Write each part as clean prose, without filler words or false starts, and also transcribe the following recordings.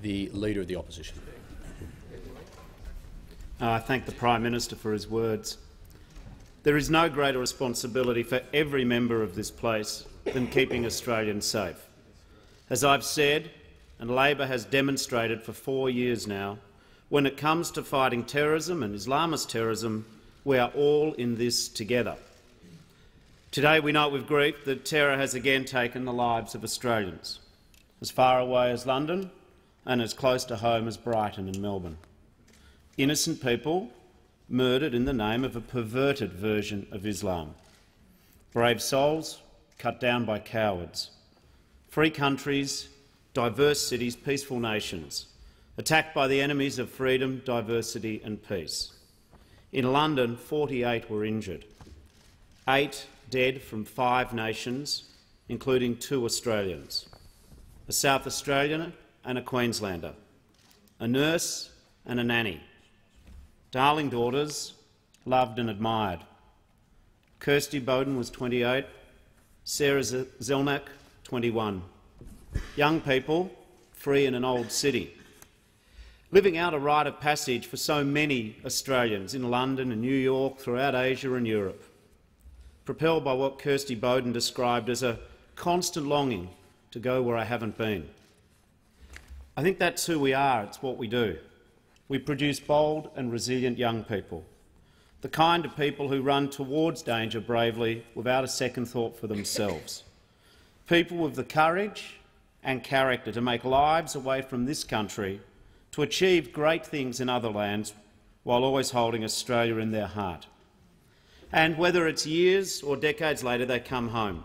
The Leader of the Opposition. I thank the Prime Minister for his words. There is no greater responsibility for every member of this place than keeping Australians safe. As I've said, and Labor has demonstrated for 4 years now, when it comes to fighting terrorism and Islamist terrorism, we are all in this together. Today we note with grief that terror has again taken the lives of Australians, as far away as London and as close to home as Brighton and Melbourne. Innocent people murdered in the name of a perverted version of Islam. Brave souls cut down by cowards. Free countries, diverse cities, peaceful nations, attacked by the enemies of freedom, diversity and peace. In London, 48 were injured, 8 dead from 5 nations, including 2 Australians, a South Australian and a Queenslander, a nurse and a nanny, darling daughters, loved and admired. Kirsty Bowden was 28, Sarah Zelnak, 21. Young people, free in an old city, living out a rite of passage for so many Australians in London and New York, throughout Asia and Europe, propelled by what Kirsty Bowden described as a constant longing to go where I haven't been. I think that's who we are, it's what we do. We produce bold and resilient young people, the kind of people who run towards danger bravely without a second thought for themselves, people with the courage and character to make lives away from this country, to achieve great things in other lands while always holding Australia in their heart. And whether it's years or decades later, they come home.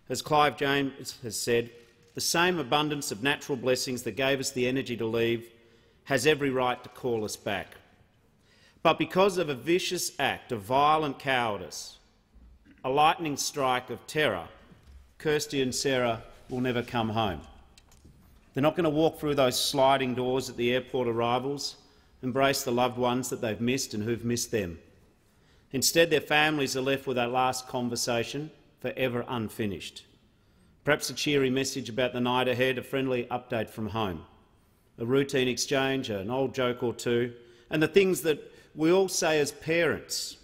As Clive James has said, the same abundance of natural blessings that gave us the energy to leave has every right to call us back. But because of a vicious act of violent cowardice, a lightning strike of terror, Kirsty and Sarah will never come home. They're not going to walk through those sliding doors at the airport arrivals, embrace the loved ones that they've missed and who've missed them. Instead, their families are left with that last conversation forever unfinished. Perhaps a cheery message about the night ahead, a friendly update from home, a routine exchange, an old joke or two, and the things that we all say as parents.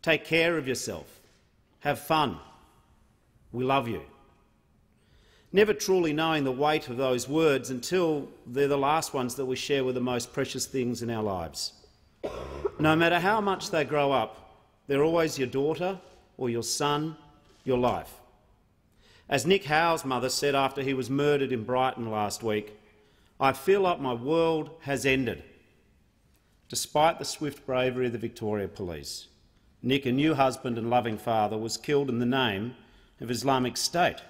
Take care of yourself. Have fun. We love you. Never truly knowing the weight of those words until they're the last ones that we share with the most precious things in our lives. No matter how much they grow up, they're always your daughter or your son, your life. As Nick Howe's mother said after he was murdered in Brighton last week, "I feel like my world has ended." Despite the swift bravery of the Victoria Police, Nick, a new husband and loving father, was killed in the name of Islamic State.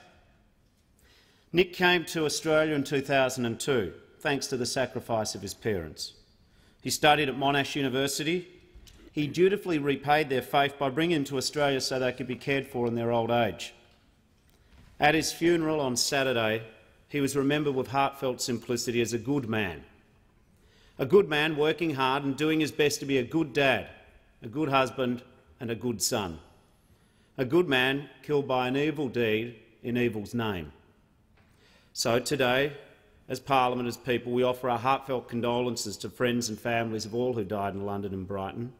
Nick came to Australia in 2002, thanks to the sacrifice of his parents. He studied at Monash University. He dutifully repaid their faith by bringing them to Australia so they could be cared for in their old age. At his funeral on Saturday, he was remembered with heartfelt simplicity as a good man working hard and doing his best to be a good dad, a good husband and a good son. A good man killed by an evil deed in evil's name. So today, as Parliament, as people, we offer our heartfelt condolences to friends and families of all who died in London and Brighton.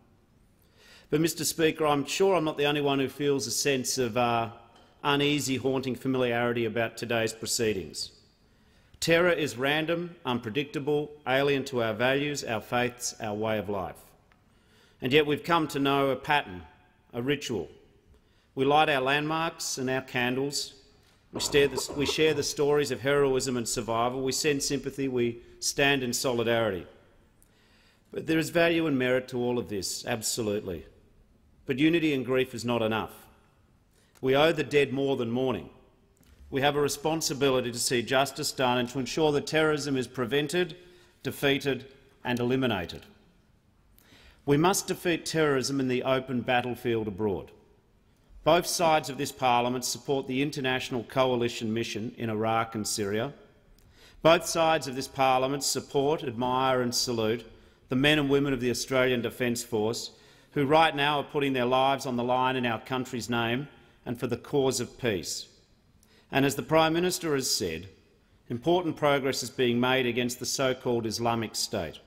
But, Mr Speaker, I'm sure I'm not the only one who feels a sense of uneasy, haunting familiarity about today's proceedings. Terror is random, unpredictable, alien to our values, our faiths, our way of life. And yet we've come to know a pattern, a ritual. We light our landmarks and our candles. We share the stories of heroism and survival. We send sympathy. We stand in solidarity. But there is value and merit to all of this, absolutely. But unity and grief is not enough. We owe the dead more than mourning. We have a responsibility to see justice done and to ensure that terrorism is prevented, defeated and eliminated. We must defeat terrorism in the open battlefield abroad. Both sides of this parliament support the international coalition mission in Iraq and Syria. Both sides of this parliament support, admire and salute the men and women of the Australian Defence Force who right now are putting their lives on the line in our country's name and for the cause of peace. And as the Prime Minister has said, Important progress is being made against the so-called Islamic State.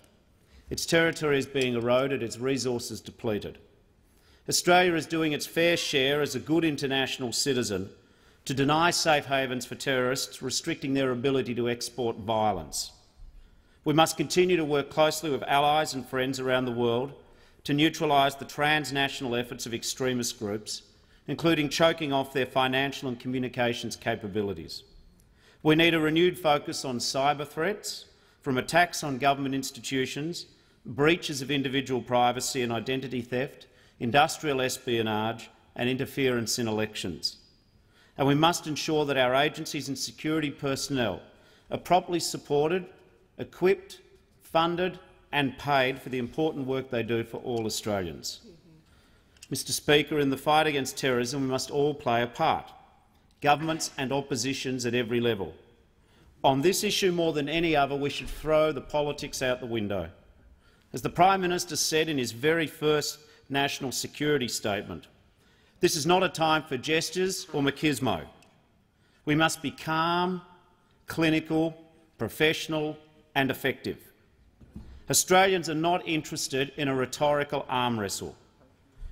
Its territory is being eroded, its resources depleted. Australia is doing its fair share as a good international citizen to deny safe havens for terrorists, restricting their ability to export violence. We must continue to work closely with allies and friends around the world to neutralise the transnational efforts of extremist groups, including choking off their financial and communications capabilities. We need a renewed focus on cyber threats, from attacks on government institutions, breaches of individual privacy and identity theft, industrial espionage and interference in elections. And we must ensure that our agencies and security personnel are properly supported, equipped, funded and paid for the important work they do for all Australians. Mr Speaker, in the fight against terrorism we must all play a part, governments and oppositions at every level. On this issue more than any other, we should throw the politics out the window. As the Prime Minister said in his very first national security statement, this is not a time for gestures or machismo. We must be calm, clinical, professional and effective. Australians are not interested in a rhetorical arm wrestle.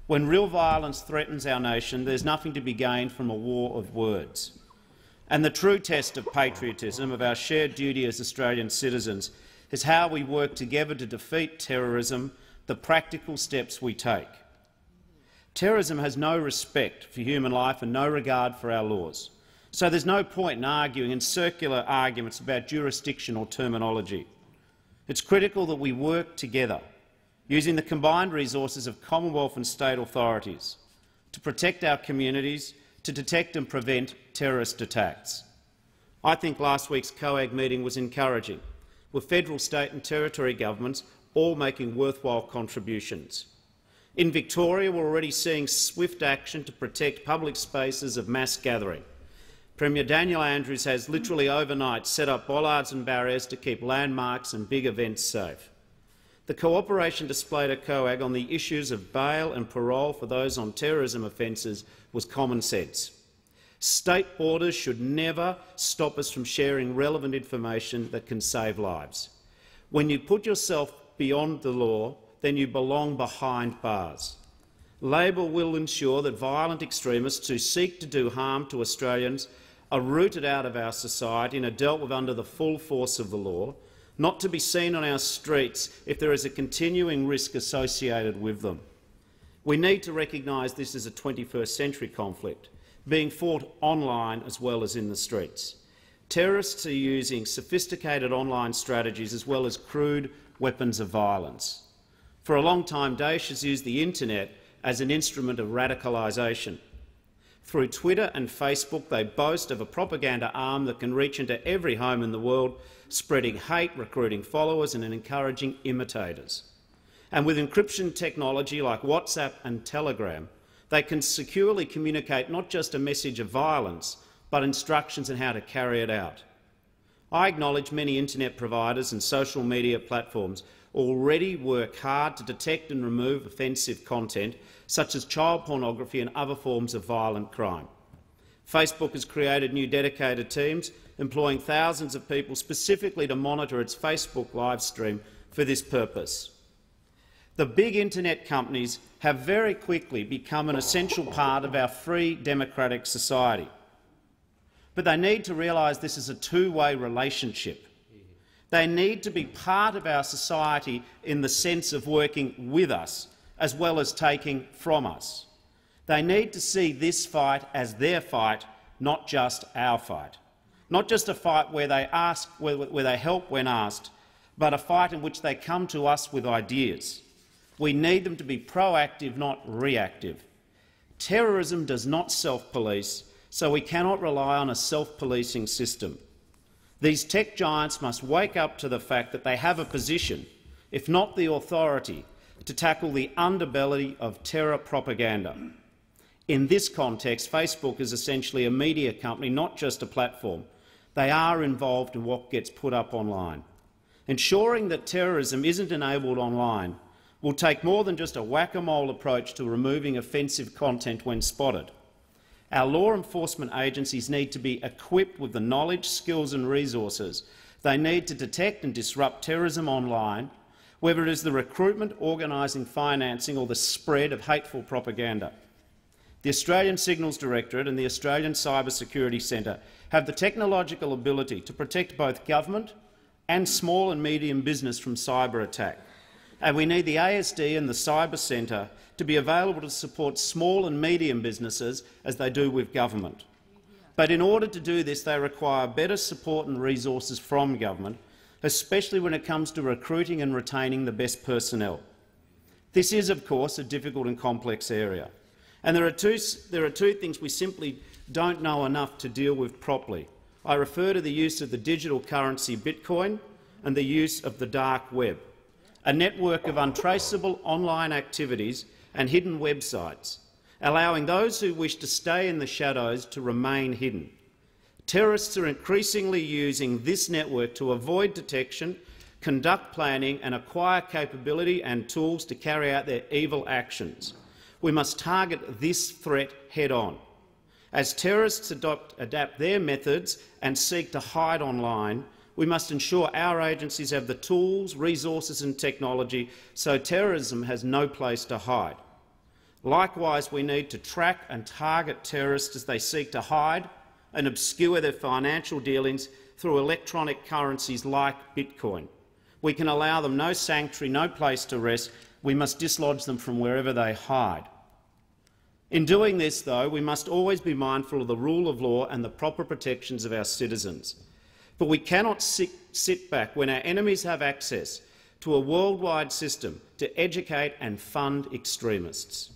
When real violence threatens our nation, there is nothing to be gained from a war of words. And the true test of patriotism, of our shared duty as Australian citizens, is how we work together to defeat terrorism, the practical steps we take. Terrorism has no respect for human life and no regard for our laws. So there's no point in arguing in circular arguments about jurisdiction or terminology. It's critical that we work together, using the combined resources of Commonwealth and state authorities to protect our communities, to detect and prevent terrorist attacks. I think last week's COAG meeting was encouraging, with federal, state and territory governments all making worthwhile contributions. In Victoria, we're already seeing swift action to protect public spaces of mass gathering. Premier Daniel Andrews has literally overnight set up bollards and barriers to keep landmarks and big events safe. The cooperation displayed at COAG on the issues of bail and parole for those on terrorism offences was common sense. State borders should never stop us from sharing relevant information that can save lives. When you put yourself beyond the law, then you belong behind bars. Labor will ensure that violent extremists who seek to do harm to Australians are rooted out of our society and are dealt with under the full force of the law, not to be seen on our streets if there is a continuing risk associated with them. We need to recognise this as a 21st century conflict, being fought online as well as in the streets. Terrorists are using sophisticated online strategies as well as crude weapons of violence. For a long time, Daesh has used the internet as an instrument of radicalisation. Through Twitter and Facebook, they boast of a propaganda arm that can reach into every home in the world, spreading hate, recruiting followers and encouraging imitators. And with encryption technology like WhatsApp and Telegram, they can securely communicate not just a message of violence, but instructions on how to carry it out. I acknowledge many internet providers and social media platforms already work hard to detect and remove offensive content, such as child pornography and other forms of violent crime. Facebook has created new dedicated teams, employing thousands of people specifically to monitor its Facebook live stream for this purpose. The big internet companies have very quickly become an essential part of our free democratic society. But they need to realise this is a two-way relationship. They need to be part of our society in the sense of working with us as well as taking from us. They need to see this fight as their fight, not just our fight. Not just a fight where they help when asked, but a fight in which they come to us with ideas. We need them to be proactive, not reactive. Terrorism does not self-police, so we cannot rely on a self-policing system. These tech giants must wake up to the fact that they have a position, if not the authority, to tackle the underbelly of terror propaganda. In this context, Facebook is essentially a media company, not just a platform. They are involved in what gets put up online. Ensuring that terrorism isn't enabled online will take more than just a whack-a-mole approach to removing offensive content when spotted. Our law enforcement agencies need to be equipped with the knowledge, skills and resources they need to detect and disrupt terrorism online, whether it is the recruitment, organising, financing or the spread of hateful propaganda. The Australian Signals Directorate and the Australian Cyber Security Centre have the technological ability to protect both government and small and medium business from cyber attack. And we need the ASD and the Cyber Centre to be available to support small and medium businesses as they do with government. But in order to do this, they require better support and resources from government, especially when it comes to recruiting and retaining the best personnel. This is, of course, a difficult and complex area, and there are two things we simply don't know enough to deal with properly. I refer to the use of the digital currency Bitcoin and the use of the dark web, a network of untraceable online activities and hidden websites, allowing those who wish to stay in the shadows to remain hidden. Terrorists are increasingly using this network to avoid detection, conduct planning and acquire capability and tools to carry out their evil actions. We must target this threat head-on. As terrorists adapt their methods and seek to hide online, we must ensure our agencies have the tools, resources and technology so terrorism has no place to hide. Likewise, we need to track and target terrorists as they seek to hide and obscure their financial dealings through electronic currencies like Bitcoin. We can allow them no sanctuary, no place to rest. We must dislodge them from wherever they hide. In doing this, though, we must always be mindful of the rule of law and the proper protections of our citizens. But we cannot sit back when our enemies have access to a worldwide system to educate and fund extremists.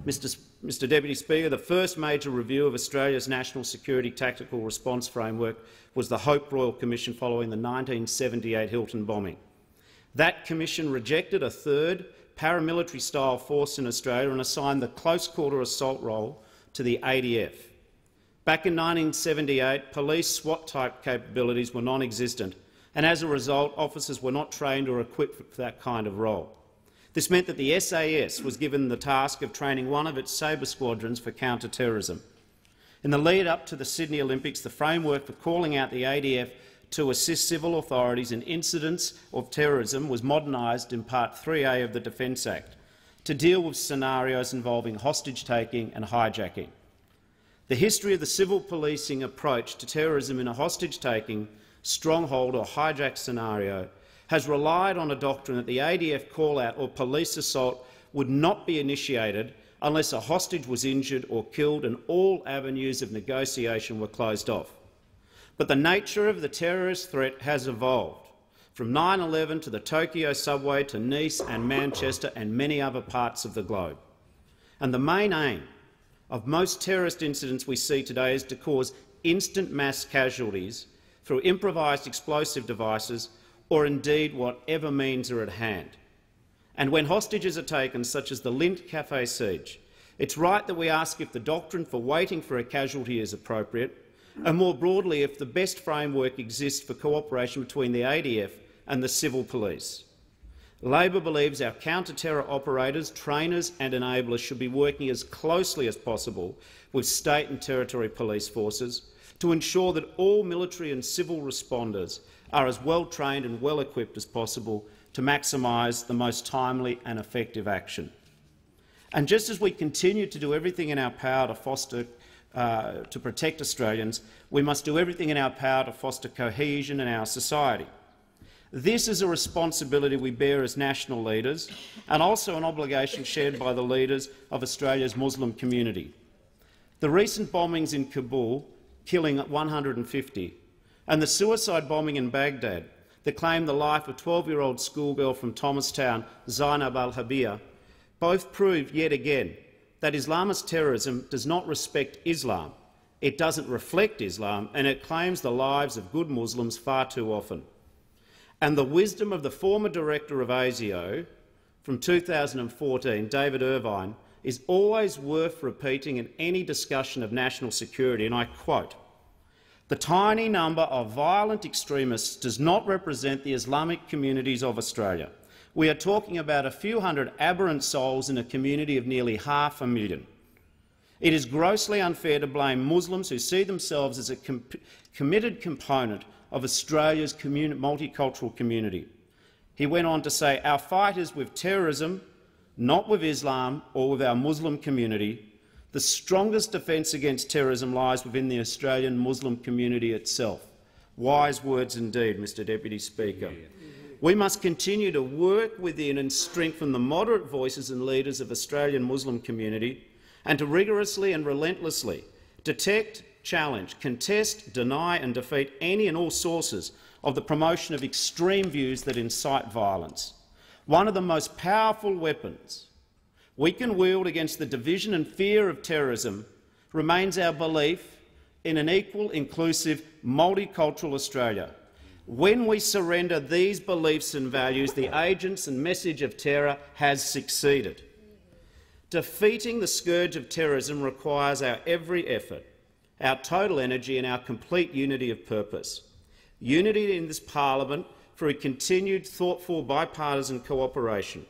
Mr Deputy Speaker, the first major review of Australia's National Security Tactical Response Framework was the Hope Royal Commission following the 1978 Hilton bombing. That commission rejected a third paramilitary-style force in Australia and assigned the close quarter assault role to the ADF. Back in 1978, police SWAT-type capabilities were non-existent, and as a result, officers were not trained or equipped for that kind of role. This meant that the SAS was given the task of training one of its Sabre squadrons for counter-terrorism. In the lead-up to the Sydney Olympics, the framework for calling out the ADF to assist civil authorities in incidents of terrorism was modernised in Part 3A of the Defence Act to deal with scenarios involving hostage-taking and hijacking. The history of the civil policing approach to terrorism in a hostage-taking, stronghold or hijack scenario has relied on a doctrine that the ADF call-out or police assault would not be initiated unless a hostage was injured or killed and all avenues of negotiation were closed off. But the nature of the terrorist threat has evolved, from 9/11 to the Tokyo subway to Nice and Manchester and many other parts of the globe. And the main aim of most terrorist incidents we see today is to cause instant mass casualties through improvised explosive devices or indeed whatever means are at hand. And when hostages are taken, such as the Lindt Cafe siege, it's right that we ask if the doctrine for waiting for a casualty is appropriate, and more broadly if the best framework exists for cooperation between the ADF and the civil police. Labor believes our counter-terror operators, trainers and enablers should be working as closely as possible with state and territory police forces to ensure that all military and civil responders are as well trained and well equipped as possible to maximise the most timely and effective action. And just as we continue to do everything in our power to protect Australians, we must do everything in our power to foster cohesion in our society. This is a responsibility we bear as national leaders and also an obligation shared by the leaders of Australia's Muslim community. The recent bombings in Kabul, killing 150, and the suicide bombing in Baghdad that claimed the life of 12-year-old schoolgirl from Thomastown, Zainab al-Habia, both prove yet again that Islamist terrorism does not respect Islam, it doesn't reflect Islam, and it claims the lives of good Muslims far too often. And the wisdom of the former director of ASIO from 2014, David Irvine, is always worth repeating in any discussion of national security, and I quote, "The tiny number of violent extremists does not represent the Islamic communities of Australia. We are talking about a few hundred aberrant souls in a community of nearly 500,000. It is grossly unfair to blame Muslims who see themselves as a committed component of Australia's multicultural community. He went on to say, "Our fight is with terrorism, not with Islam or with our Muslim community. The strongest defence against terrorism lies within the Australian Muslim community itself." Wise words indeed, Mr Deputy Speaker. We must continue to work within and strengthen the moderate voices and leaders of Australian Muslim community, and to rigorously and relentlessly detect, challenge, contest, deny and defeat any and all sources of the promotion of extreme views that incite violence. One of the most powerful weapons we can wield against the division and fear of terrorism remains our belief in an equal, inclusive, multicultural Australia. When we surrender these beliefs and values, the agents and message of terror has succeeded. Defeating the scourge of terrorism requires our every effort, our total energy and our complete unity of purpose. Unity in this parliament through continued thoughtful bipartisan cooperation.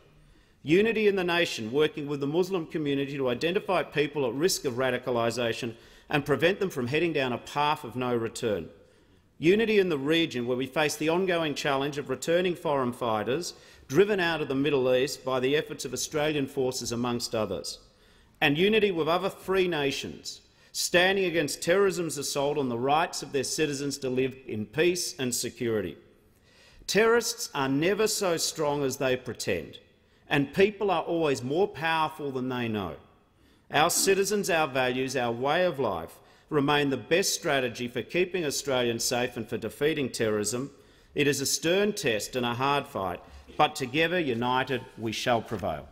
Unity in the nation, working with the Muslim community to identify people at risk of radicalisation and prevent them from heading down a path of no return. Unity in the region, where we face the ongoing challenge of returning foreign fighters driven out of the Middle East by the efforts of Australian forces, amongst others. And unity with other free nations, standing against terrorism's assault on the rights of their citizens to live in peace and security. Terrorists are never so strong as they pretend, and people are always more powerful than they know. Our citizens, our values, our way of life remain the best strategy for keeping Australians safe and for defeating terrorism. It is a stern test and a hard fight, but together, united, we shall prevail.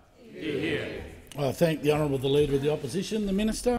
I thank the honourable Leader of the Opposition. The Minister.